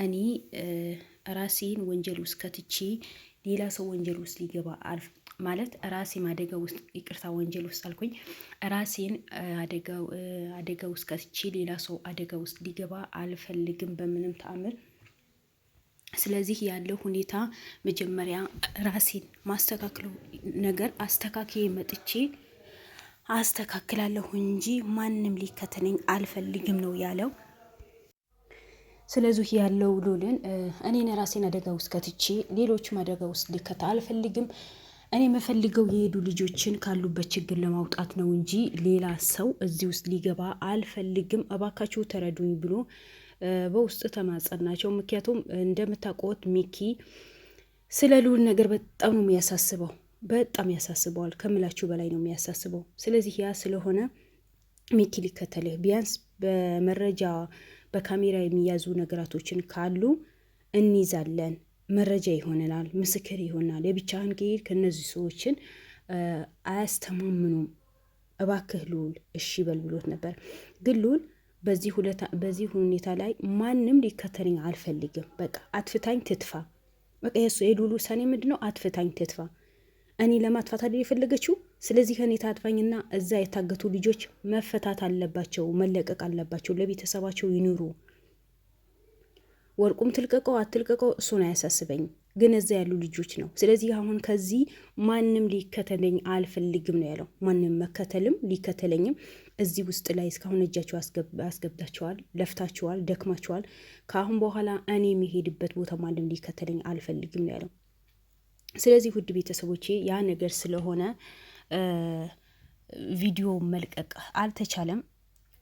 እኔ ራሴን ወንጀል ውስጥ ከትቼ ሌላ ሰው ወንጀል ውስጥ ሊገባ ማለት ራሴን አደጋ ውስጥ ይቅርታ ወንጀል ውስጥ አልኩኝ። ራሴን አደጋ ውስጥ ከትቼ ሌላ ሰው አደጋ ውስጥ ሊገባ አልፈልግም በምንም ተአምር። ስለዚህ ያለው ሁኔታ መጀመሪያ ራሴን ማስተካከለው ነገር አስተካክዬ መጥቼ አስተካክላለሁ እንጂ ማንም ሊከተለኝ አልፈልግም ነው ያለው። ስለዚህ ያለው ሉልን እኔን ራሴን አደጋ ውስጥ ከትቼ ሌሎችም አደጋ ውስጥ ሊከታ አልፈልግም። እኔ የምፈልገው የሄዱ ልጆችን ካሉበት ችግር ለማውጣት ነው እንጂ ሌላ ሰው እዚህ ውስጥ ሊገባ አልፈልግም፣ እባካችሁ ተረዱኝ ብሎ በውስጥ ተማጸናቸው። ምክንያቱም እንደምታውቁት ሚኪ ስለ ሉል ነገር በጣም ነው የሚያሳስበው፣ በጣም ያሳስበዋል፣ ከምላችሁ በላይ ነው የሚያሳስበው። ስለዚህ ያ ስለሆነ ሚኪ ሊከተልህ ቢያንስ በመረጃ በካሜራ የሚያዙ ነገራቶችን ካሉ እንይዛለን፣ መረጃ ይሆነናል፣ ምስክር ይሆናል። የብቻህን ከሄድ ከእነዚህ ሰዎችን አያስተማምኑም፣ እባክህ ልዑል እሺ በል ብሎት ነበር። ግን ልዑል በዚህ ሁኔታ ላይ ማንም ሊከተለኝ አልፈልግም፣ በቃ አትፍታኝ ትጥፋ። በቃ የልዑል ውሳኔ ምንድን ነው? አትፍታኝ ትጥፋ። እኔ ለማጥፋት አይደል የፈለገችው? ስለዚህ እኔ ታጥፋኝና እዛ የታገቱ ልጆች መፈታት አለባቸው፣ መለቀቅ አለባቸው፣ ለቤተሰባቸው ይኑሩ። ወርቁም ትልቀቀው አትልቀቀው እሱን አያሳስበኝም፣ ግን እዛ ያሉ ልጆች ነው። ስለዚህ አሁን ከዚህ ማንም ሊከተለኝ አልፈልግም ነው ያለው። ማንም መከተልም ሊከተለኝም እዚህ ውስጥ ላይ እስካሁን እጃቸው አስገብታችኋል፣ ለፍታችኋል፣ ደክማችኋል። ከአሁን በኋላ እኔ የሚሄድበት ቦታ ማንም ሊከተለኝ አልፈልግም ነው ያለው። ስለዚህ ውድ ቤተሰቦቼ ያ ነገር ስለሆነ ቪዲዮ መልቀቅ አልተቻለም፣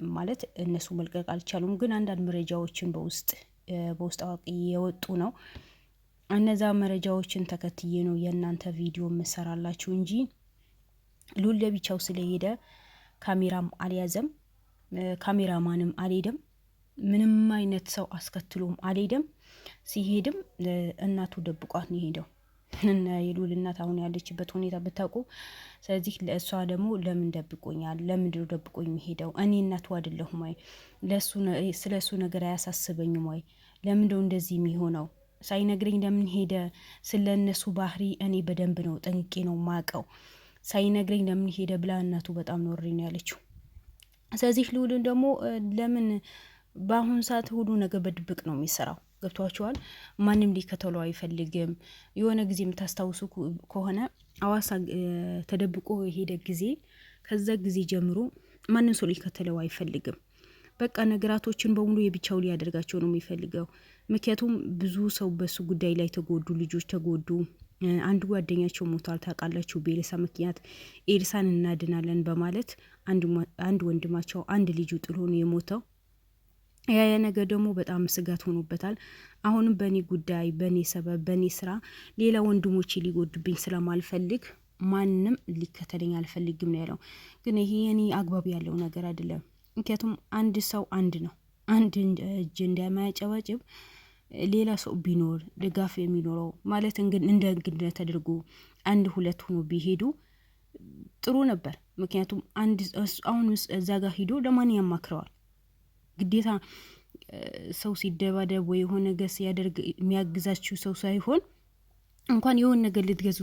ማለት እነሱ መልቀቅ አልቻሉም። ግን አንዳንድ መረጃዎችን በውስጥ አዋቂ የወጡ ነው። እነዛ መረጃዎችን ተከትዬ ነው የእናንተ ቪዲዮ መሰራላችሁ እንጂ ሉል ለብቻው ስለሄደ ካሜራም አልያዘም፣ ካሜራማንም አልሄደም፣ ምንም አይነት ሰው አስከትሎም አልሄደም። ሲሄድም እናቱ ደብቋት ነው የሄደው። የሉል እናት አሁን ያለችበት ሁኔታ ብታውቁ። ስለዚህ ለእሷ ደግሞ ለምን ደብቆኛል? ለምንድነው ደብቆኝ የሚሄደው? እኔ እናቱ አይደለሁም ወይ? ስለ እሱ ነገር አያሳስበኝም ወይ? ለምንድነው እንደዚህ የሚሆነው? ሳይነግረኝ ለምን ሄደ? ስለ እነሱ ባህሪ እኔ በደንብ ነው ጠንቅቄ ነው ማቀው። ሳይነግረኝ ለምን ሄደ ብላ እናቱ በጣም ኖሬ ነው ያለችው። ስለዚህ ልዑልን ደግሞ ለምን በአሁኑ ሰዓት ሁሉ ነገር በድብቅ ነው የሚሰራው? ገብቷችኋል? ማንም ሊከተለው አይፈልግም። የሆነ ጊዜ የምታስታውሱ ከሆነ አዋሳ ተደብቆ የሄደ ጊዜ፣ ከዛ ጊዜ ጀምሮ ማንም ሰው ሊከተለው አይፈልግም። በቃ ነገራቶችን በሙሉ የብቻው ሊያደርጋቸው ነው የሚፈልገው። ምክንያቱም ብዙ ሰው በሱ ጉዳይ ላይ ተጎዱ፣ ልጆች ተጎዱ። አንድ ጓደኛቸው ሞቷል ታውቃላችሁ፣ በኤልሳ ምክንያት። ኤልሳን እናድናለን በማለት አንድ ወንድማቸው አንድ ልጁ ጥሎ ነው የሞተው። ያ ነገር ደግሞ በጣም ስጋት ሆኖበታል። አሁንም በእኔ ጉዳይ፣ በእኔ ሰበብ፣ በእኔ ስራ ሌላ ወንድሞቼ ሊጎዱብኝ ስለማልፈልግ ማንም ሊከተለኝ አልፈልግም ነው ያለው። ግን ይሄ እኔ አግባብ ያለው ነገር አይደለም። ምክንያቱም አንድ ሰው አንድ ነው። አንድ እጅ እንደማያጨባጭብ ሌላ ሰው ቢኖር ድጋፍ የሚኖረው ማለት እንደ እንግድነት ተደርጎ አንድ ሁለት ሆኖ ቢሄዱ ጥሩ ነበር። ምክንያቱም አሁን እዛ ጋር ሂዶ ለማን ያማክረዋል? ግዴታ ሰው ሲደባደብ ወይ የሆነ ነገር ሲያደርግ የሚያግዛችሁ ሰው ሳይሆን እንኳን የሆነ ነገር ልትገዙ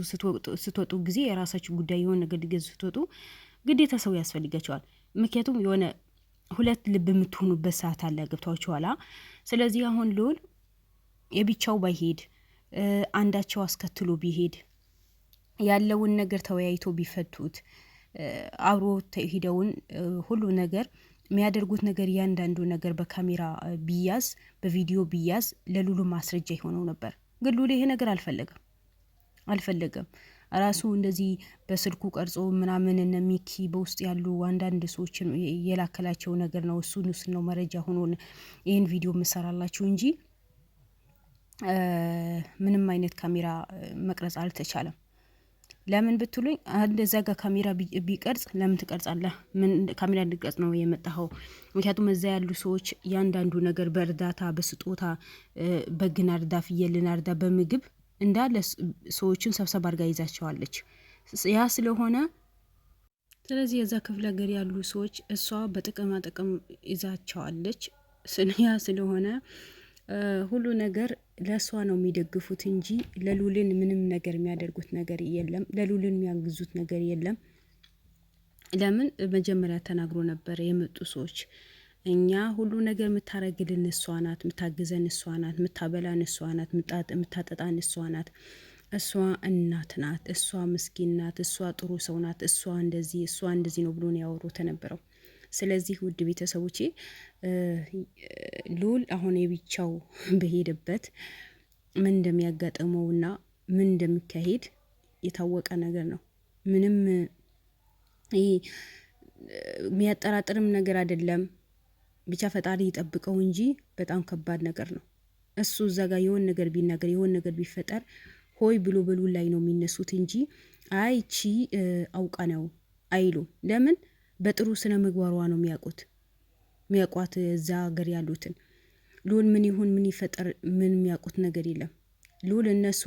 ስትወጡ ጊዜ የራሳችሁ ጉዳይ የሆነ ነገር ልትገዙ ስትወጡ ግዴታ ሰው ያስፈልጋቸዋል። ምክንያቱም የሆነ ሁለት ልብ የምትሆኑበት ሰዓት አለ። ገብቷችኋላ? ስለዚህ አሁን ልዑል የብቻው ባይሄድ አንዳቸው አስከትሎ ቢሄድ ያለውን ነገር ተወያይቶ ቢፈቱት አብሮ ሂደውን ሁሉ ነገር የሚያደርጉት ነገር እያንዳንዱ ነገር በካሜራ ቢያዝ በቪዲዮ ቢያዝ ለሉሉ ማስረጃ የሆነው ነበር። ግን ሉሉ ይሄ ነገር አልፈለገም። ራሱ እንደዚህ በስልኩ ቀርጾ ምናምን እነ ሚኪ በውስጥ ያሉ አንዳንድ ሰዎችን የላከላቸው ነገር ነው። እሱን ነው መረጃ ሆኖ ይህን ቪዲዮ መሰራላችሁ እንጂ ምንም አይነት ካሜራ መቅረጽ አልተቻለም። ለምን ብትሉኝ እንደዛ ጋር ካሜራ ቢቀርጽ ለምን ትቀርጻለህ? ምን ካሜራ እንድቀርጽ ነው የመጣኸው? ምክንያቱም እዛ ያሉ ሰዎች ያንዳንዱ ነገር በእርዳታ በስጦታ በግና እርዳ፣ ፍየልና እርዳ፣ በምግብ እንዳለ ሰዎችን ሰብሰብ አድርጋ ይዛቸዋለች። ያ ስለሆነ ስለዚህ የዛ ክፍለ ሀገር ያሉ ሰዎች እሷ በጥቅማ ጥቅም ይዛቸዋለች። ያ ስለሆነ ሁሉ ነገር ለእሷ ነው የሚደግፉት እንጂ ለሉልን ምንም ነገር የሚያደርጉት ነገር የለም። ለሉልን የሚያግዙት ነገር የለም። ለምን መጀመሪያ ተናግሮ ነበር የመጡ ሰዎች እኛ ሁሉ ነገር የምታረግልን እሷ ናት፣ የምታግዘን እሷ ናት፣ የምታበላን እሷ ናት፣ የምታጠጣን እሷ ናት፣ እሷ እናት ናት፣ እሷ ምስኪን ናት፣ እሷ ጥሩ ሰው ናት፣ እሷ እንደዚህ ነው ብሎ ነው ያወሩት የነበረው። ስለዚህ ውድ ቤተሰቦቼ ሉል አሁን የብቻው በሄደበት ምን እንደሚያጋጥመውና ምን እንደሚካሄድ የታወቀ ነገር ነው። ምንም የሚያጠራጥርም ነገር አይደለም። ብቻ ፈጣሪ ይጠብቀው እንጂ በጣም ከባድ ነገር ነው። እሱ እዛ ጋር የሆን ነገር ቢናገር የሆን ነገር ቢፈጠር ሆይ ብሎ በሉል ላይ ነው የሚነሱት እንጂ አይቺ አውቃ ነው አይሉ። ለምን በጥሩ ስነ ምግባሯ ነው የሚያውቋት እዛ ሀገር ያሉትን። ሉል ምን ይሁን ምን ይፈጠር ምን የሚያውቁት ነገር የለም። ሉል እነሱ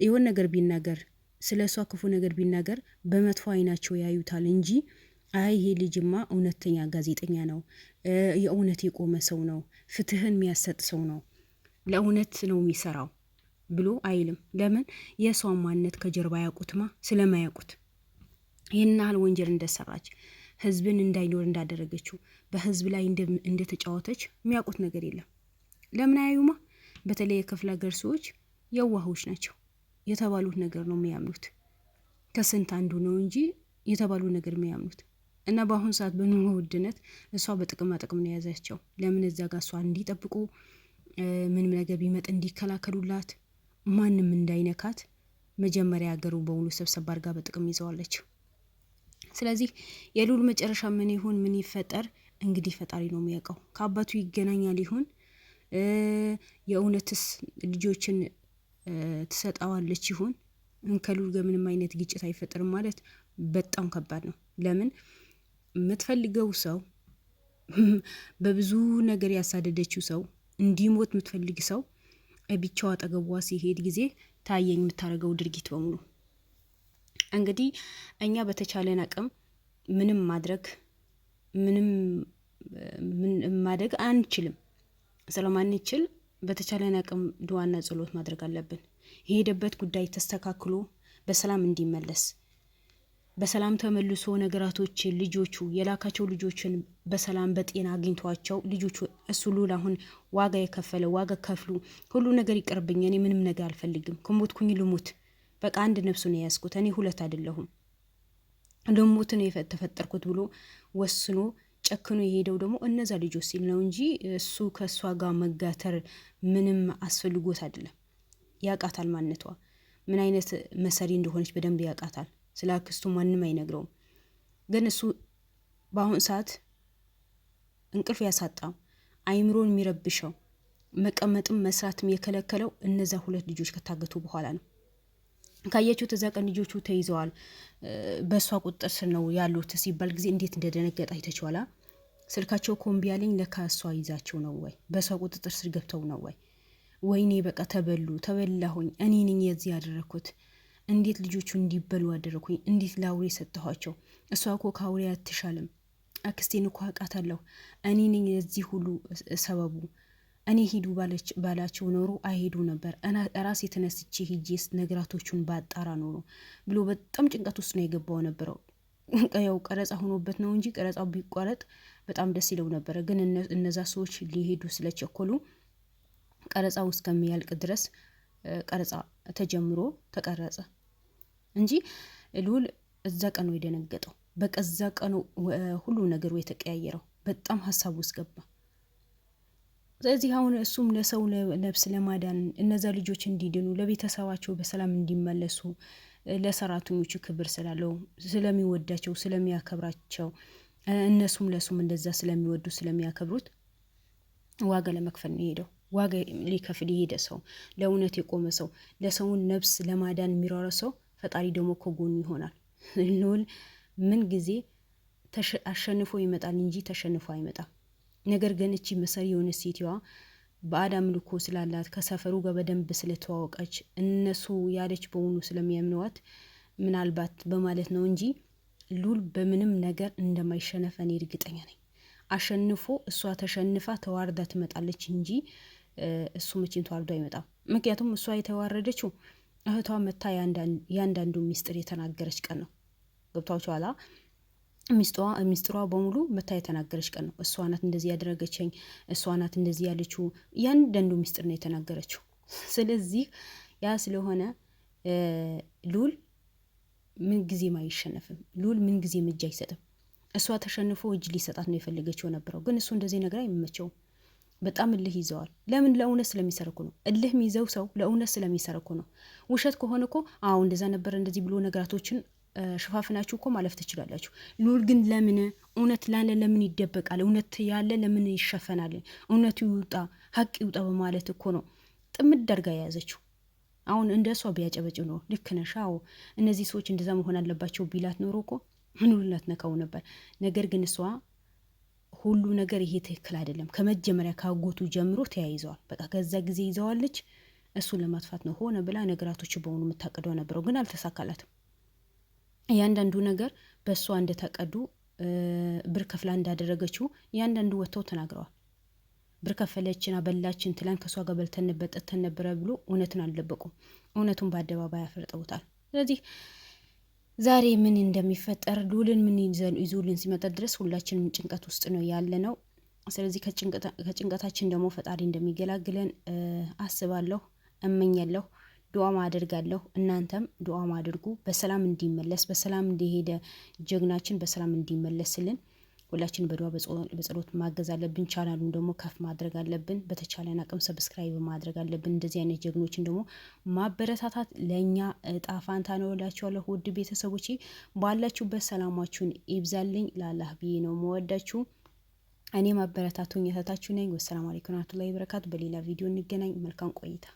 የሆን ነገር ቢናገር ስለ እሷ ክፉ ነገር ቢናገር በመጥፎ አይናቸው ያዩታል እንጂ አይ ይሄ ልጅማ እውነተኛ ጋዜጠኛ ነው፣ የእውነት የቆመ ሰው ነው፣ ፍትህን የሚያሰጥ ሰው ነው፣ ለእውነት ነው የሚሰራው ብሎ አይልም። ለምን የእሷን ማንነት ከጀርባ ያውቁትማ ስለማያውቁት ይህን ያህል ወንጀል እንደሰራች ህዝብን እንዳይኖር እንዳደረገችው በህዝብ ላይ እንደተጫወተች የሚያውቁት ነገር የለም። ለምን አያዩማ? በተለይ የክፍለ ሀገር ሰዎች የዋሆች ናቸው። የተባሉት ነገር ነው የሚያምኑት። ከስንት አንዱ ነው እንጂ የተባሉ ነገር የሚያምኑት። እና በአሁኑ ሰዓት በኑሮ ውድነት እሷ በጥቅማ ጥቅም ነው የያዛቸው። ለምን እዛ ጋር እሷ እንዲጠብቁ ምንም ነገር ቢመጥ እንዲከላከሉላት ማንም እንዳይነካት መጀመሪያ ሀገሩ በሙሉ ሰብሰብ አድርጋ በጥቅም ይዘዋለች። ስለዚህ የሉል መጨረሻ ምን ይሁን ምን ይፈጠር እንግዲህ ፈጣሪ ነው የሚያውቀው። ከአባቱ ይገናኛል ይሁን የእውነትስ ልጆችን ትሰጣዋለች ይሁን ከሉል ጋር ምንም አይነት ግጭት አይፈጠርም ማለት በጣም ከባድ ነው። ለምን የምትፈልገው ሰው በብዙ ነገር ያሳደደችው ሰው እንዲሞት የምትፈልግ ሰው ብቻው አጠገቧ ሲሄድ ጊዜ ታየኝ የምታደርገው ድርጊት በሙሉ። እንግዲህ እኛ በተቻለን አቅም ምንም ማድረግ አንችልም። ስለማንችል በተቻለን አቅም ዱዓና ጸሎት ማድረግ አለብን። የሄደበት ጉዳይ ተስተካክሎ በሰላም እንዲመለስ፣ በሰላም ተመልሶ ነገራቶች ልጆቹ የላካቸው ልጆችን በሰላም በጤና አግኝቷቸው ልጆቹ እሱ ሉል አሁን ዋጋ የከፈለ ዋጋ ከፍሉ ሁሉ ነገር ይቀርብኝ፣ እኔ ምንም ነገር አልፈልግም፣ ከሞትኩኝ ልሙት፣ በቃ አንድ ነፍሱ ነው የያዝኩት፣ እኔ ሁለት አይደለሁም፣ ልሙት ነው የተፈጠርኩት ብሎ ወስኖ ጨክኖ የሄደው ደግሞ እነዛ ልጆች ሲል ነው እንጂ እሱ ከእሷ ጋር መጋተር ምንም አስፈልጎት አይደለም። ያቃታል ማንነቷ ምን አይነት መሰሪ እንደሆነች በደንብ ያቃታል። ስለ አክስቱ ማንም አይነግረውም። ግን እሱ በአሁን ሰዓት እንቅልፍ ያሳጣው አይምሮን የሚረብሸው መቀመጥም መስራትም የከለከለው እነዛ ሁለት ልጆች ከታገቱ በኋላ ነው። ካያችሁ ተዛ ቀን ልጆቹ ተይዘዋል፣ በእሷ ቁጥጥር ስር ነው ያሉት ሲባል ጊዜ እንዴት እንደደነገጠ አይተችዋላ። ስልካቸው ኮምቢ ያለኝ ለካ እሷ ይዛቸው ነው ወይ በእሷ ቁጥጥር ስር ገብተው ነው ወይ? ወይኔ በቃ ተበላሁኝ፣ እኔ ነኝ የዚህ ያደረኩት፣ እንዴት ልጆቹ እንዲበሉ አደረኩኝ፣ እንዴት ላውሬ ሰጠኋቸው፣ እሷ እኮ ከአውሬ አትሻልም፣ አክስቴን እኮ አውቃታለሁ፣ እኔ ነኝ የዚህ ሁሉ ሰበቡ፣ እኔ ሂዱ ባላቸው ኖሮ አይሄዱ ነበር፣ ራሴ የተነስቼ ሂጄስ ነገራቶቹን ባጣራ ኖሮ ብሎ በጣም ጭንቀት ውስጥ ነው የገባው ነበረው። ያው ቀረጻ ሆኖበት ነው እንጂ ቀረጻው ቢቋረጥ በጣም ደስ ይለው ነበረ። ግን እነዛ ሰዎች ሊሄዱ ስለቸኮሉ ቀረጻው እስከሚያልቅ ድረስ ቀረጻ ተጀምሮ ተቀረጸ እንጂ ሉል እዛ ቀኑ የደነገጠው በቃ እዛ ቀኑ ሁሉ ነገሩ የተቀያየረው በጣም ሀሳብ ውስጥ ገባ። ስለዚህ አሁን እሱም ለሰው ነፍስ ለማዳን እነዛ ልጆች እንዲድኑ ለቤተሰባቸው በሰላም እንዲመለሱ ለሰራተኞቹ ክብር ስላለው ስለሚወዳቸው ስለሚያከብራቸው እነሱም ለሱም እንደዛ ስለሚወዱ ስለሚያከብሩት ዋጋ ለመክፈል ነው ሄደው። ዋጋ ሊከፍል የሄደ ሰው ለእውነት የቆመ ሰው ለሰውን ነፍስ ለማዳን የሚሯረ ሰው ፈጣሪ ደግሞ ከጎኑ ይሆናል። ሉል ምን ጊዜ አሸንፎ ይመጣል እንጂ ተሸንፎ አይመጣም። ነገር ግን እቺ መሰሪ የሆነ ሴትዋ በአዳም ልኮ ስላላት ከሰፈሩ ጋር በደንብ ስለተዋወቀች እነሱ ያለች በሙሉ ስለሚያምነዋት ምናልባት በማለት ነው እንጂ ሉል በምንም ነገር እንደማይሸነፍ እኔ እርግጠኛ ነኝ። አሸንፎ እሷ ተሸንፋ ተዋርዳ ትመጣለች እንጂ እሱ መቼም ተዋርዶ አይመጣም። ምክንያቱም እሷ የተዋረደችው እህቷ መታ ያንዳንዱ ሚስጥር የተናገረች ቀን ነው። ገብቷችኋል? ሚስጥሯ በሙሉ መታ የተናገረች ቀን ነው። እሷ ናት እንደዚህ ያደረገችኝ፣ እሷ ናት እንደዚህ ያለችው፣ ያንዳንዱ ሚስጥር ነው የተናገረችው። ስለዚህ ያ ስለሆነ ሉል ምንጊዜም አይሸነፍም። ሉል ምንጊዜም እጅ አይሰጥም። እሷ ተሸንፎ እጅ ሊሰጣት ነው የፈለገችው ነበረው፣ ግን እሱ እንደዚህ ነገር አይመቸውም። በጣም እልህ ይዘዋል። ለምን? ለእውነት ስለሚሰርኩ ነው። እልህ የሚይዘው ሰው ለእውነት ስለሚሰርኩ ነው። ውሸት ከሆነ እኮ አዎ እንደዛ ነበረ እንደዚህ ብሎ ነገራቶችን ሽፋፍናችሁ እኮ ማለፍ ትችላላችሁ። ሉል ግን ለምን እውነት ላለ ለምን ይደበቃል? እውነት ያለ ለምን ይሸፈናል? እውነቱ ይውጣ፣ ሀቅ ይውጣ በማለት እኮ ነው ጥምድ አድርጋ የያዘችው። አሁን እንደ እሷ ቢያጨበጭ ነው ልክ ነሽ፣ አዎ እነዚህ ሰዎች እንደዛ መሆን አለባቸው ቢላት ኖሮ እኮ ሉልነት ነካው ነበር። ነገር ግን እሷ ሁሉ ነገር ይሄ ትክክል አይደለም፣ ከመጀመሪያ ካጎቱ ጀምሮ ተያይዘዋል። በቃ ከዛ ጊዜ ይዘዋለች። እሱን ለማጥፋት ነው ሆነ ብላ ነገራቶች በሆኑ የምታቀደው ነበረው፣ ግን አልተሳካላትም። እያንዳንዱ ነገር በእሷ እንደተቀዱ ብር ከፍላ እንዳደረገችው እያንዳንዱ ወጥተው ተናግረዋል። ብር ከፈለችን አበላችን ትላን ከእሷ ጋር በልተን ጠጥተን ነበረ ብሎ እውነትን አልደበቁም። እውነቱን በአደባባይ አፍርጠውታል። ስለዚህ ዛሬ ምን እንደሚፈጠር ሉልን ምን ይዞልን ሲመጣ ድረስ ሁላችንም ጭንቀት ውስጥ ነው ያለ ነው። ስለዚህ ከጭንቀታችን ደግሞ ፈጣሪ እንደሚገላግለን አስባለሁ፣ እመኛለሁ፣ ዱዓም አድርጋለሁ። እናንተም ዱዓም አድርጉ፣ በሰላም እንዲመለስ፣ በሰላም እንደሄደ ጀግናችን በሰላም እንዲመለስልን ሁላችን በዱዓ በጸሎት ማገዝ አለብን። ቻናሉን ደግሞ ከፍ ማድረግ አለብን። በተቻለን አቅም ሰብስክራይብ ማድረግ አለብን። እንደዚህ አይነት ጀግኖችን ደግሞ ማበረታታት ለእኛ እጣ ፋንታ ነው እላችኋለሁ። ውድ ቤተሰቦቼ ባላችሁበት ሰላማችሁን ይብዛልኝ። ለአላህ ብዬ ነው መወዳችሁ። እኔ ማበረታቱኝ እህታችሁ ነኝ። ወሰላሙ አለይኩም ወራህመቱላሂ ወበረካቱ። በሌላ ቪዲዮ እንገናኝ። መልካም ቆይታ